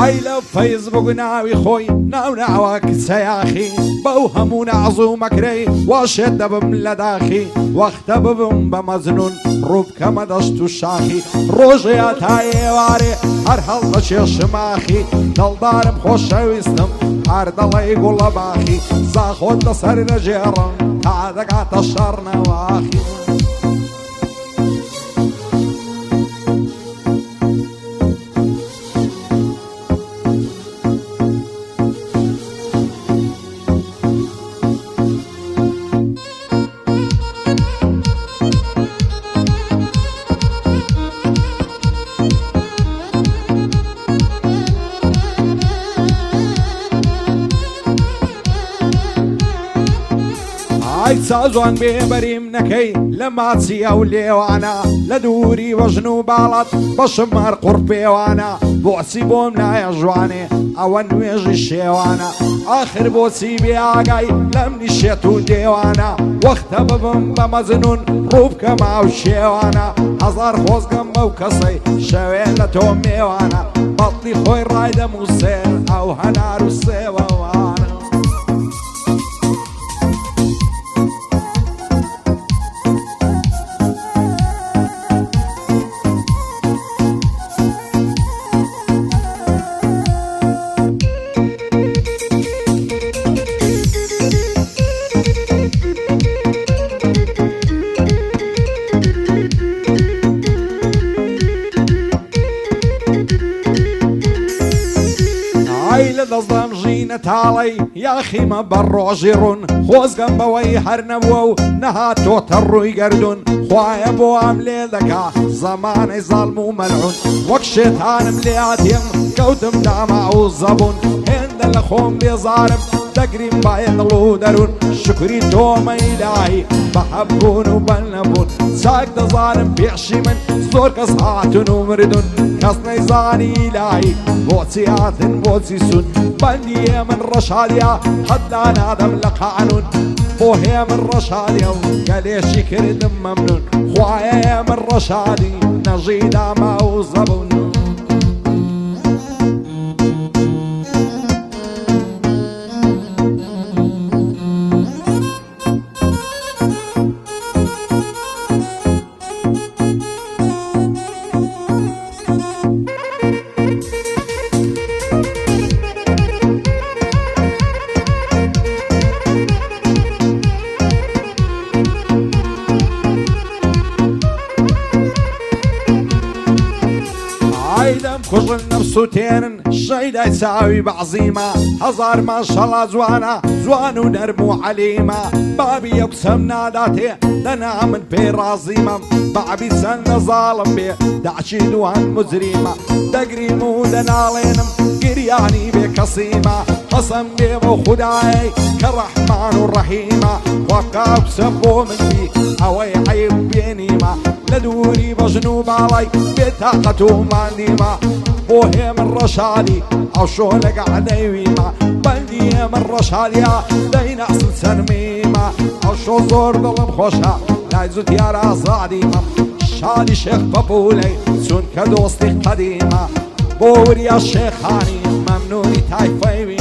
ئای لە فەیسبووک ناوی خۆی ناوناوە کچەیاخی بەو هەموو نەعزوومەکرەی واشێت دەبم لە داخی وەختە ببم بە مەزنون ڕووبکەمە دەست و شاخی ڕۆژەیە تا ئێوارێ هەر هەڵ بە چێشماخی دڵدارم خۆشەویستم هەر دەڵێی گوڵە باخی زاخۆت لەسەر نەجێڕم تا دەگاتە شەڕ نەواخی ئای چاوان بێبەریم نەکەی لە ماچیە و لێوانە لە دووری وەژن و باڵات بەشم هەر قوڕ پێوانە بۆچی بۆم نایە ژوانێ ئەوە نوێژی شێوانە ئاخر بۆچی بێئاگای لەم نیشێت و دێوانە وەختە ببم بە مەزنون ڕووبکەما و شێوانە هەزار خۆزگەم بەو کەسەی شەوێ لە تۆ میێوانە بەڵی خۆی ڕایدەم و سێر ئەو هەنار و سێوەوانە دەستدەم ژینە تاڵەی یاخیمە بە ڕۆژی ڕوون خۆزگەم بەوەی هەر نەبووە و نەهاتۆتە ڕووی گەردون خوایە بۆ ئەم لێ دەکا زەمانەی زاڵم و مەلعون وەک شێتانم لێاتیم کەوتم داما و زەبوون هێندە لە خۆم بێزارم دەگریم باە دڵ و دەروون شکری تۆمە ئیلاهی بە هەبوون و بە نەبوون چاک دەزانم پێشی من زۆر کەس هاتون و مردون کەس نەیزانی ئیلاهی بۆچی هاتن بۆچی سون بەندی هێ من ڕەشادیە حەدلا نادەم لە قانون بۆ هێ من ڕەشادیە و گەلێشی کردم مەمنون خوایە هێ من ڕەشادی نەژی داما و زەبوون کوژن نەفس و تێنن شەیدای چاوی بەعزیمە هەزار ماشەڵا جوانە جوان و نەرم و عەلیمە بابی ئەو کچەم ناداتێ دەنا من پێی ڕازیمەم بابی چەندە زاڵم بێ داچی دوان مجریمە دەگریم و دەناڵێنم گریانی بێ کەسیمە قەسەم بێ بۆ خودایەی کە ڕەحمان و ڕەحیمە وەکا ئەو کچە بۆ من بی ئەوەی عەیب بێنیمە لە دووری بەژن و باڵای بێتاقەت و ماندیمە بۆ هێ من ڕەشادی ئەو شۆ لەگەعدەیویمە بەندی هێ من ڕەشادیە دەیناسم سەرمیمە ئەو شۆ زۆر دڵم خۆشە لای زوتیار ئازادیمە شادی شێخ پەپولەی چونکە دۆستی قەدیمە بۆ وریا شێخانی مەمنونی تایفەیوی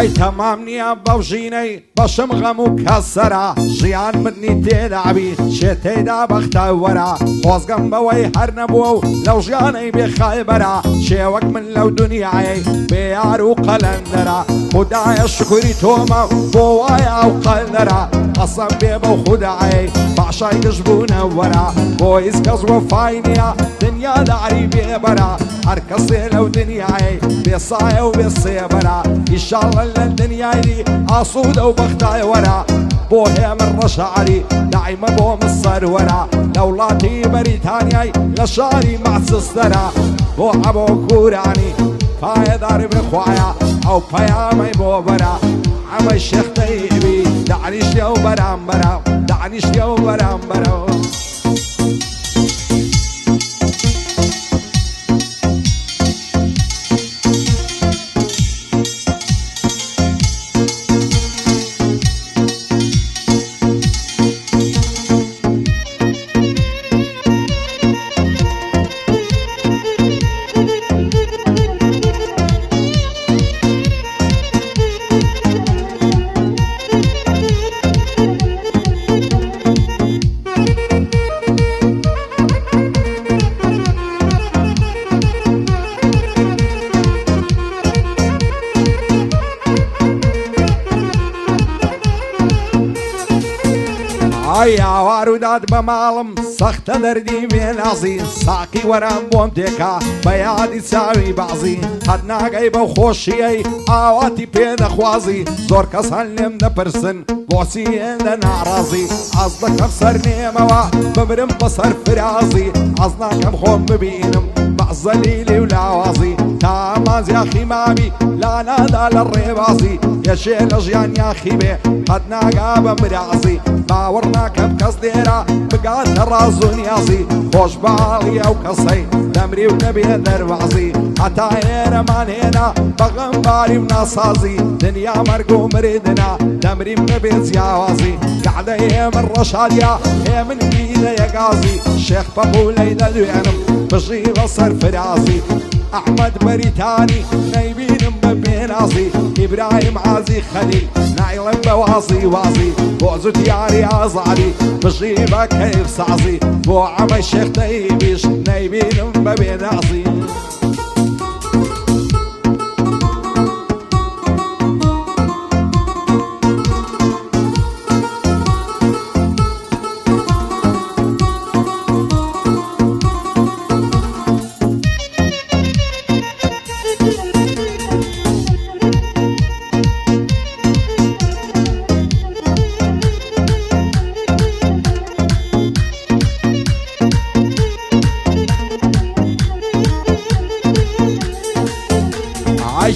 ئەی تەمام نییە بەو ژینەی بەشم غەم و کەسەرە ژیان منی تێدابی شێتەیدا بەختە وەرە خۆزگەم بەوەی هەر نەبووە و لەو ژیانەی بێخایبەرە شێوەک من لەو دنیایەی بێیار و قەلەندەرە خودایە شکوری تۆمە بۆ وایە و قەلەرە قەسەم بێ بەو خودایەی باشای گشتبوونە وەرە بۆ هیچ کەس وەفای نییە دنیا داری بێبەرە هەر کەسێ لەو دنیایەی بێسایە و بێسێبەرە ئیشاڵە لە دنیای ئاسوودە و بەختای وەرە بۆ هێمن ڕەشعری دایمە بۆ مسەر وەرە لە وڵاتی بەریتانیای لە شاری مەعسستەرە بۆ عەبۆ کوورانی پایەدار بخوایە ئەو پەیامەی بۆ بەرە ئەمە شێخ تەیبی دانیشتە و بەرامبەرە دانیشتە و بەرامبەرە ئاوار و داد بە ماڵم سەختە دەردی بێنازی ساقی وەرم بۆم تێکا بە یادی چاوی بەعزی قەت ناگەی بەو خۆشیەی ئاواتی پێدەخوازی زۆر کەس هەن لێم دەپرسن بۆچی هێندە ناڕازی ئەس دەکەم سەر نێمەوە ببرم بەسەر فرازی ئەس ناکەم خۆم ببینم بەعزەلیلی و لاوازی تا مازیاخی مامی لانادا لە ڕێبازی یەشێ لە ژیان یاخی بێ قەت ناگا بە مرازی باوەڕ ناکەم کەس دێرە بگاتە ڕاز و نیازی خۆش باڵی ئەو کەسەی دەمری و نەبێ دەربازی هەتا ئێرەمان هێنا بەغەمباری و ناسازی دنیا مەرگ و مریدنا دەمریم نەبێ جیاوازی کەعدە ئێمن ڕەشادیا ئێمن بیدە یەگازی شێخ پەقولەی دەدوێنم بژی بەسەر فرازی ئەحمەد بەریتانی نەیبینم بە بێنازی ئیبراهیم عازی خەلیل نایڵم بە وازی وازی بۆ زوتیاری ئازاری بژی بە کەیف سازی بۆ ئەمە شێخ تەیبیش نەیبینم بە بێنازی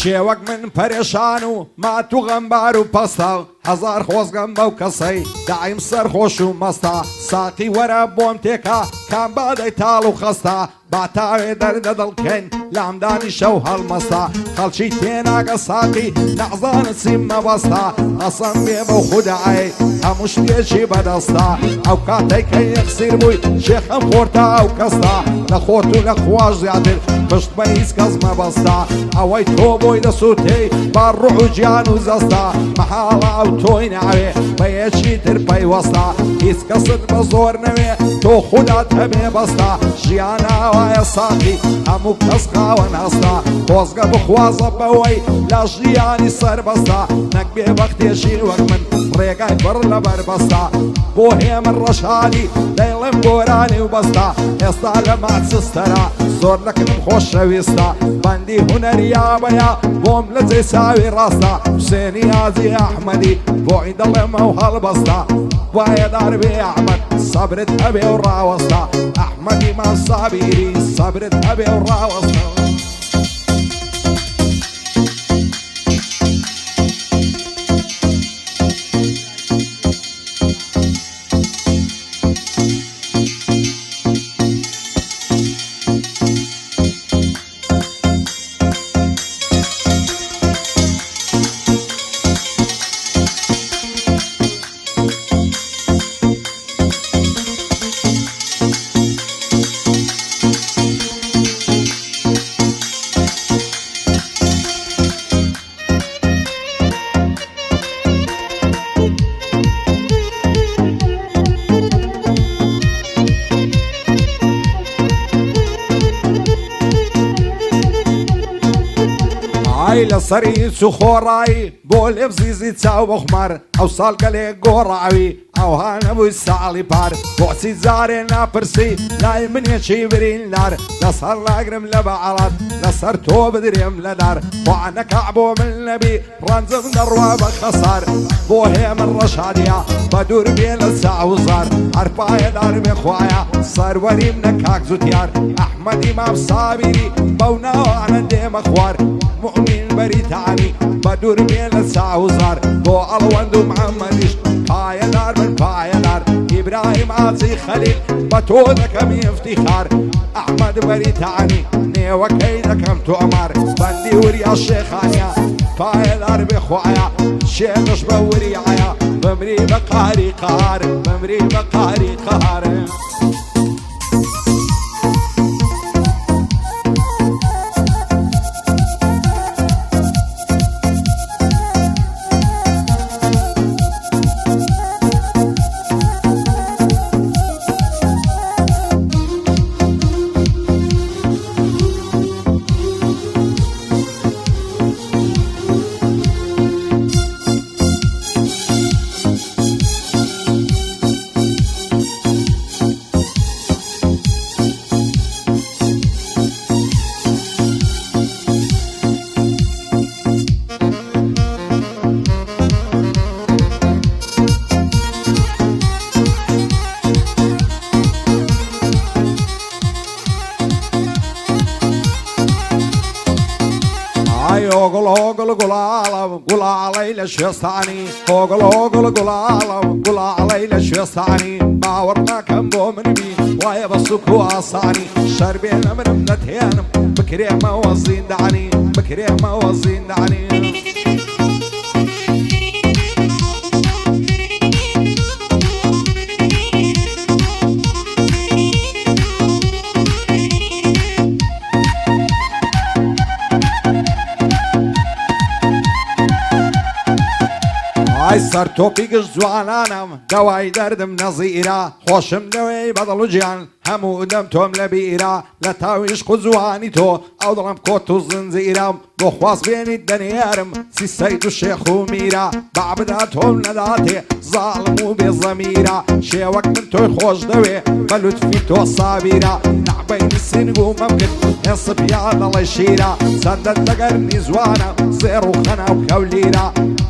شێوەک من پەرێشان و مات و غەمبار و پەستە هەزار خۆزگەم بەو کەسەی دایم سەرخۆش و مەستە ساقی وەرە بۆم تێکا کام بادەی تاڵ و خەستە با تاوێ دەردە دڵکەین لامدانی شەو هەڵمەستە خەڵکی تێناگە ساقی نەعزانە چیم مەبەستە ئەسەم بێ بەو خودعی هەموو شتێکی بەدەستە ئەو کاتێک کە یەکسیر بووی شێخەم خۆرتا ئەو کەستە لە خۆت و لە خواش زیاتر پشت بە هیچ کەس مەبەستە ئەوەی تۆ بۆی دەسووتەی با ڕوح و گیان و زەستە مەحاڵە ئەو تۆی ناوێ بە یەکی تر پەیوەستە هیچ کەست بە زۆر نەوێ تۆ خودات هەبێ بەستە ژیان ئاوایە ساقی هەموو کەس خاوەن هەستە خۆزگە بخوازە بەوەی لە ژیانی سەربەستە نەک بێبەختێژی وەک من ڕێگای پڕ لە بەربەستە بۆ هێمن ڕەشادی دەیڵێم گۆرانی و بەستە ئێستا لە ماچستەرە زۆر نەکردم خۆشەویستە بەندی هونەریابەیە بۆم لە جێ چاوی ڕاستە حوسێنی ئازی ئەحمەدی بۆی دڵێمە و هەڵبەستە وایە دار بێ ئەحمەد سەبرت هەبێ و ڕاوەستە ئەحمەدی مام سابیری سەبرت هەبێ و ڕاوەستە ئای لە سەری سوخۆڕایی بۆ لێبزیزی چاو بخمەر ئەو ساڵ گەلێک گۆڕاوی ئەوها نەبووی ساڵی پار بۆچی جارێ ناپرسی لای منێکی بریندار لەسەر لاگرم لە بەعەڵەت لەسەر تۆ بدرێم لە دار خوانەکە بۆ من نەبی ڕەنجم دەڕوا بە خەسار بۆ هێ من ڕەشادیە بە دوور بێ لە چاوزار هەرپایە دار بێ خوایە سەروەریم نەکاک زوتیار ئەحمەدی مام سابیری بەو ناوانە دێمە خوار مؤمن بەریتانی بە دوور بێ لە چاوزار بۆ ئەڵوەند و محەممەدیش پایەدار من پایەدار ئیبراهیم ئاجی خەلیل بە تۆ دەکەمی افتیخار ئەحمەد بەریتانی نێوەکەی دەکەم تۆمار بەندی وریا شێخانیا پایەدار بێ خوایە شێخش بە وریایە بمری بە قاری قار بمری بە قاری قار هوغل هوغل قلالة قل علي لشيصاني هوغل هوغل قلالة قل علي لشيصاني ما ورنا كم بو من بي وايا بسوك واصاني شربين من نتهانم بكريمة وزين دعني بكريمة وزين دعني ئای سەر تۆپیگەش جوانانم دەوای دەردم نەزیرە خۆشم لەوەی بەدڵ و گیان هەموو دەم تۆم لە بیرە لە تاوی عشق و جوانی تۆ ئەو دڵم کۆت و زنجیرەم بۆ خواست بێنیت دەنێرم سیسەید و شێخ و میرە بەعبدا تۆم نەداتێ زاڵم و بێزەمیرە شێوەک من تۆی خۆش دەوێ بە لوتفی تۆ سابیرە نەعبەینی سینگ و مەمکرد هێسپ یا دەڵی شیرە چەندە دەگەرنی جوانە زێڕ و خەنا و کەولیرە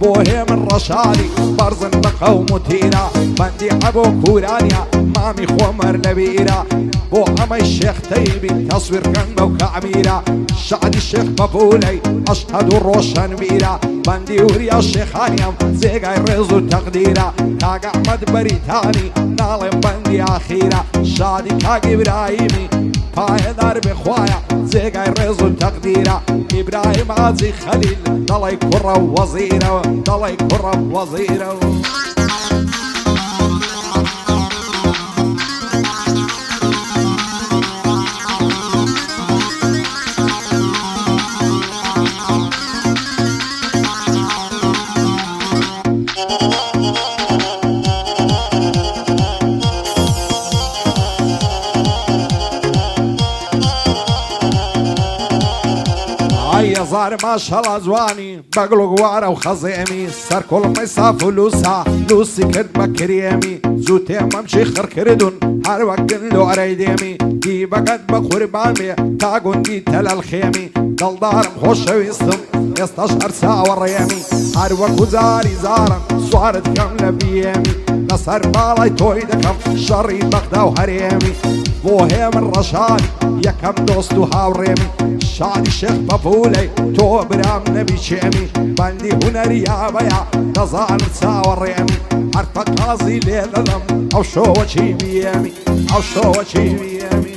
بۆ هێ من ڕەشادی بەرزن بە قەوم و تیرە بەندی عەبۆ کورانیا مامی خۆمەر نەبیرە بۆ ئەمەی شێخ تەیبی تەسویرکەن بەو کەعمیرە شعدی شێخ بەپولەی ئەشهەد و ڕۆشن میرە بەندی وریا شێخانیەم جێگای ڕێز و تەقدیرە کاک ئەحمەد بەریتانی ناڵێم بەندی ئاخیرە شادی کاک ئیبراهیمی پایەدار بێ خوایە جێگای ڕێز و تەقدیرە ئیبراهیم ئاجی خەلیل دەڵی کوڕە وەزیرە دەڵی کوڕە وەزیرە هزار ماشەڵا جوانی بەگڵ و گوارە و خەزێمی سەر کوڵمەی ساف و لوسا لوسی کرد بە کرێمی زوو تێمەمچی خڕکردون هەر وەک گندۆرەی دێمی دی بەگەت بە قوربان بێ تا گوندی تەلەل خێمی دڵدارم خۆشەویستم ئێستاش هەر چاوەڕێمی هەر وەکو جاری زارم سوارت کەم لە بیێمی لەسەر باڵای تۆی دەکەم شەڕی بەغدا و هەرێمی بۆ هێ من ڕەشادی یەکەم دۆست و هاوڕێمی شادی شێخ بەپولەی تۆ برام نەبی چێمی بەندی هونەریابەیە دەزانم چاوەڕێمی هەرپە قازی لێ دەدەم ئەو شۆوەچی بیێمی ئەو شۆوەچی بیێمی